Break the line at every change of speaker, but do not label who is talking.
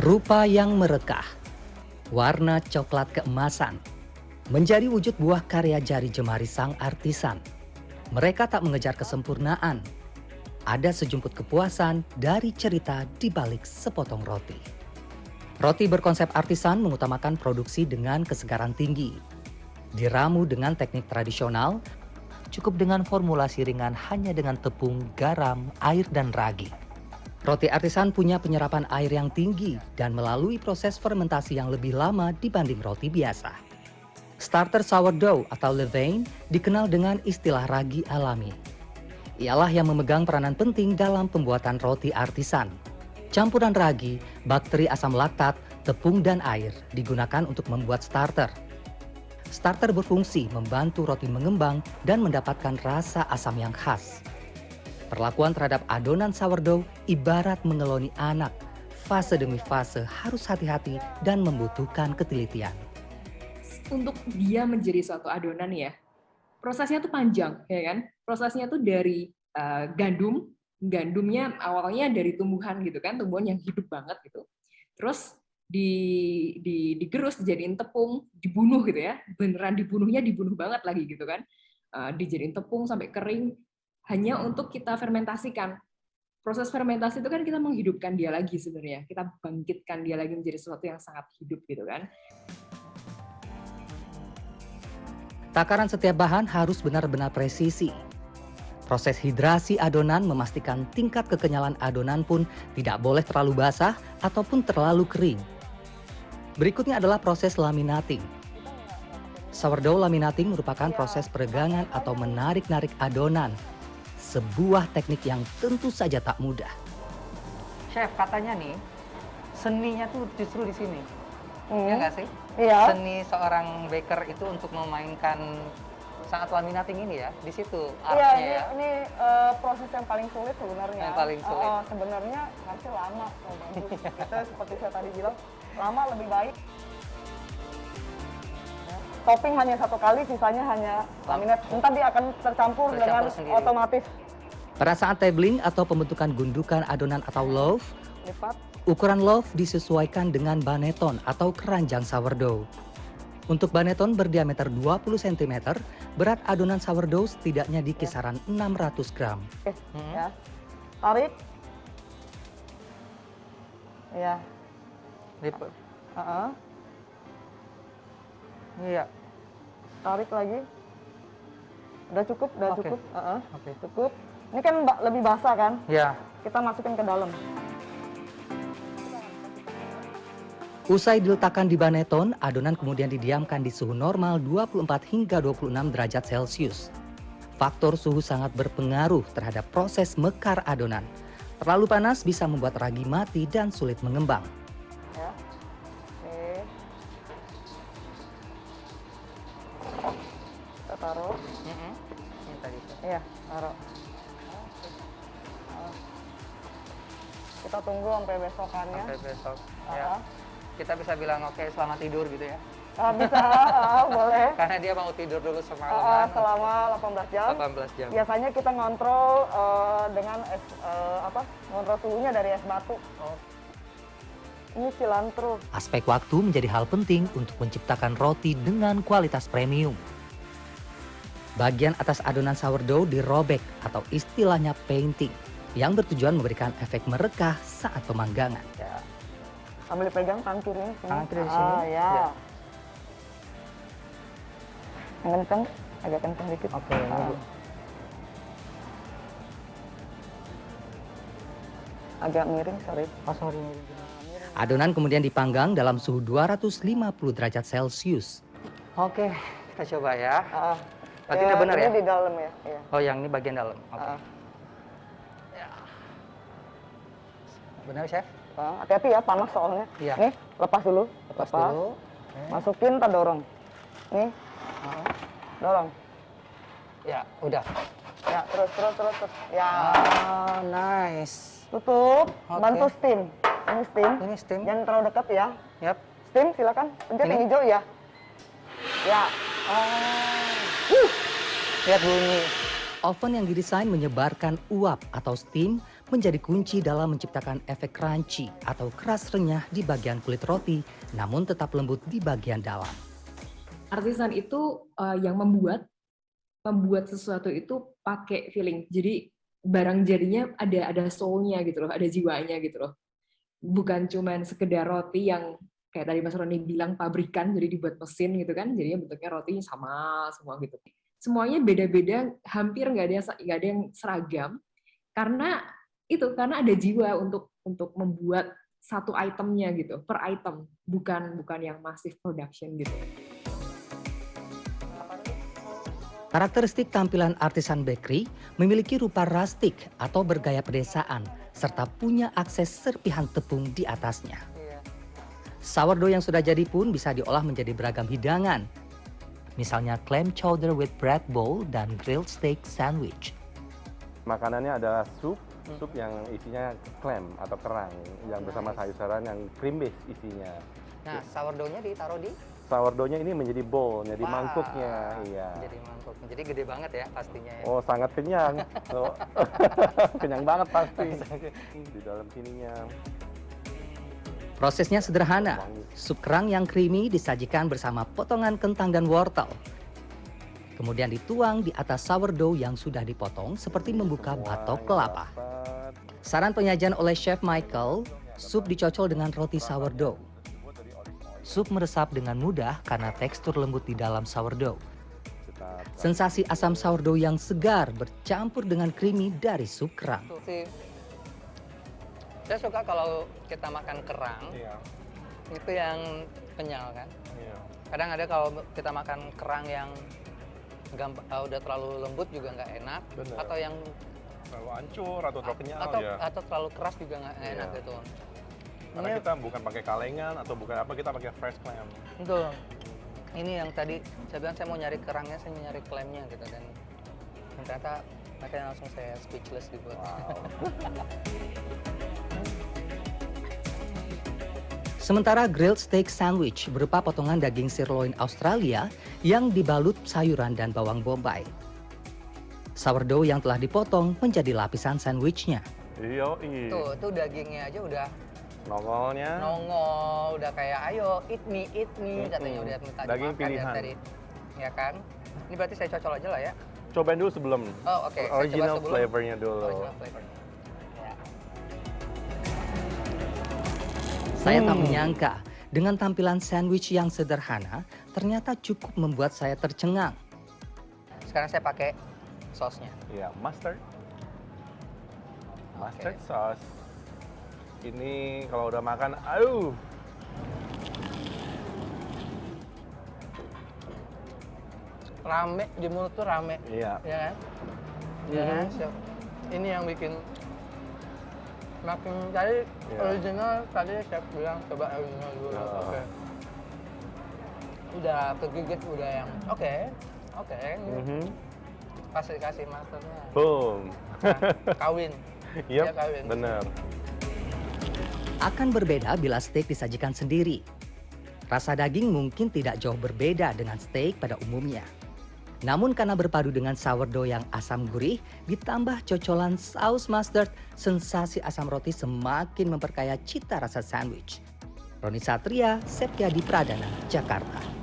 Rupa yang merekah, warna coklat keemasan, menjadi wujud buah karya jari jemari sang artisan. Mereka tak mengejar kesempurnaan. Ada sejumput kepuasan dari cerita di balik sepotong roti. Roti berkonsep artisan mengutamakan produksi dengan kesegaran tinggi. Diramu dengan teknik tradisional, cukup dengan formulasi ringan hanya dengan tepung, garam, air, dan ragi. Roti artisan punya penyerapan air yang tinggi dan melalui proses fermentasi yang lebih lama dibanding roti biasa. Starter sourdough atau levain dikenal dengan istilah ragi alami. Ialah yang memegang peranan penting dalam pembuatan roti artisan. Campuran ragi, bakteri asam laktat, tepung, dan air digunakan untuk membuat starter. Starter berfungsi membantu roti mengembang dan mendapatkan rasa asam yang khas. Perlakuan terhadap adonan sourdough ibarat mengeloni anak. Fase demi fase harus hati-hati dan membutuhkan ketelitian.
Untuk dia menjadi suatu adonan ya, prosesnya tuh panjang, ya kan? Prosesnya tuh dari gandumnya awalnya dari tumbuhan gitu kan, tumbuhan yang hidup banget gitu. Terus digerus, dijadiin tepung, dibunuh gitu ya, beneran dibunuh banget lagi gitu kan. Dijadiin tepung sampai kering, hanya untuk kita fermentasikan. Proses fermentasi itu kan kita menghidupkan dia lagi sebenarnya. Kita bangkitkan dia lagi menjadi sesuatu yang sangat hidup gitu kan.
Takaran setiap bahan harus benar-benar presisi. Proses hidrasi adonan memastikan tingkat kekenyalan adonan pun tidak boleh terlalu basah ataupun terlalu kering. Berikutnya adalah proses laminating. Sourdough laminating merupakan proses peregangan atau menarik-narik adonan. Sebuah teknik yang tentu saja tak mudah.
Chef, katanya nih, seninya tuh justru di sini. Iya nggak sih?
Iya.
Seni seorang baker itu untuk memainkan saat laminating ini ya, di situ
Iya,
artnya ya.
ini proses yang paling sulit sebenarnya.
Yang paling sulit.
Sebenarnya harusnya lama kalau bagus. Kita seperti saya tadi bilang, lama lebih baik. Topping hanya satu kali, sisanya hanya laminat. Nanti dia akan tercampur dengan
sendiri.
otomatis.
Pada saat tabling atau pembentukan gundukan adonan atau loaf,
Lipat.
ukuran loaf disesuaikan dengan baneton atau keranjang sourdough. Untuk baneton berdiameter 20 cm, berat adonan sourdough setidaknya di kisaran 600 gram.
Oke, ya. Tarik. Ya.
Lipat.
Heeh.
Iya.
Tarik lagi. Udah cukup, udah
Oke.
cukup. Heeh.
Oke.
Cukup. Ini kan lebih basah kan?
Ya.
Kita masukin ke dalam.
Usai diletakkan di baneton, adonan kemudian didiamkan di suhu normal 24 hingga 26 derajat Celcius. Faktor suhu sangat berpengaruh terhadap proses mekar adonan. Terlalu panas bisa membuat ragi mati dan sulit mengembang.
Ya. Oke. Kita taruh.
Ini tadi.
Iya, taruh. Kita tunggu sampai besokannya.
Sampai besok.
Ah.
Ya. Kita bisa bilang oke, selamat tidur gitu ya.
Bisa, boleh.
Karena dia mau tidur dulu semalaman.
Selama 18 jam.
18 jam.
Biasanya kita ngontrol dengan ngontrol suhunya dari es batu.
Oh.
Ini cilantro.
Aspek waktu menjadi hal penting untuk menciptakan roti dengan kualitas premium. Bagian atas adonan sourdough dirobek atau istilahnya painting, yang bertujuan memberikan efek merekah saat pemanggangan.
Ya. Sambil pegang tangan kirinya sini.
Tangan kiri sini.
Ya.
Ya.
Yang kenceng, agak kenceng dikit.
Oke, ini Bu.
Agak miring, sorry.
Oh, sorry.
Adonan kemudian dipanggang dalam suhu 250 derajat Celcius.
Oke, kita coba ya. Berarti
Ya,
udah benar ya?
Ini di dalam ya. Iya.
Oh, yang ini bagian dalam. Oke. Ya. Benar, Chef?
Hati-hati ya, panas soalnya.
Iya.
Nih, lepas dulu.
Lepas dulu.
Masukin, kita dorong. Nih, dorong.
Ya, udah.
Ya, terus. Ya,
Ah, nice.
tutup.
Oke.
Bantu steam. Ini steam.
Ini steam.
Jangan terlalu dekat ya.
Yap.
Steam, silakan. Pencet
Ini?
yang hijau ya. Ya.
Lihat bunyi.
Oven yang didesain menyebarkan uap atau steam menjadi kunci dalam menciptakan efek crunchy atau keras renyah di bagian kulit roti, namun tetap lembut di bagian dalam.
Artisan itu yang membuat sesuatu itu pakai feeling. Jadi barang jadinya ada soul-nya gitu loh, ada jiwanya gitu loh. Bukan cuman sekedar roti yang kayak tadi Mas Roni bilang pabrikan, jadi dibuat mesin gitu kan, jadinya bentuknya roti sama semua gitu. Semuanya beda-beda, hampir nggak ada yang seragam, karena ada jiwa untuk membuat satu itemnya gitu, per item, bukan yang massive production gitu.
Karakteristik tampilan artisan bakery memiliki rupa rustic atau bergaya pedesaan, serta punya akses serpihan tepung di atasnya. Sourdough yang sudah jadi pun bisa diolah menjadi beragam hidangan. Misalnya clam chowder with bread bowl dan grilled steak sandwich.
Makanannya adalah sup yang isinya clam atau kerang, yang bersama sayur-sayuran yang cream base isinya.
Nah, sourdough-nya ditaruh di?
Sourdough-nya ini menjadi bowl, jadi mangkuknya. Iya.
Jadi mangkuk. Jadi gede banget ya pastinya ya.
Oh, sangat kenyang. Kenyang banget pasti. Di dalam sininya.
Prosesnya sederhana. Sup kerang yang creamy disajikan bersama potongan kentang dan wortel. Kemudian dituang di atas sourdough yang sudah dipotong seperti membuka batok kelapa. Saran penyajian oleh Chef Michael, sup dicocol dengan roti sourdough. Sup meresap dengan mudah karena tekstur lembut di dalam sourdough. Sensasi asam sourdough yang segar bercampur dengan creamy dari sup kerang.
Saya suka kalau kita makan kerang, itu yang kenyal kan. Kadang ada kalau kita makan kerang yang udah terlalu lembut juga nggak enak.
Bener.
Atau yang
terlalu hancur atau terlalu kenyal
atau terlalu keras juga nggak enak gitu.
Karena kita bukan pakai kalengan atau bukan apa, kita pakai fresh clam.
Betul. Ini yang tadi saya bilang saya mau nyari kerangnya, saya mau nyari clamnya gitu, dan ternyata makanya langsung saya speechless gitu.
Wow.
Sementara grilled steak sandwich berupa potongan daging sirloin Australia yang dibalut sayuran dan bawang bombay. Sourdough yang telah dipotong menjadi lapisan sandwichnya.
Yoi.
Tuh dagingnya aja udah
Nongolnya.
nongol, udah kayak ayo eat me katanya udah minta
Daging
dimakan
pilihan.
ya tadi. Ya kan? Ini berarti saya cocol aja lah ya.
Cobain dulu sebelum.
Oh, oke. Saya coba
Original
sebelum.
flavornya dulu.
Original flavornya. Ya.
Saya tak menyangka dengan tampilan sandwich yang sederhana ternyata cukup membuat saya tercengang.
Sekarang saya pakai sausnya.
Iya, mustard. Mustard sauce. Ini kalau udah makan, aduh.
Rame di mulut tuh rame.
Iya.
Ya kan? Ya kan? Ini yang bikin makin tadi original, tadi chef bilang coba original dulu. Oke. Udah kegigit, udah yang oke. Kasih masternya.
Boom.
Nah, kawin.
Yep,
Dia kawin.
bener.
Akan berbeda bila steak disajikan sendiri. Rasa daging mungkin tidak jauh berbeda dengan steak pada umumnya. Namun karena berpadu dengan sourdough yang asam gurih, ditambah cocolan saus mustard, sensasi asam roti semakin memperkaya cita rasa sandwich. Roni Satria, Septiadi Pradana, Jakarta.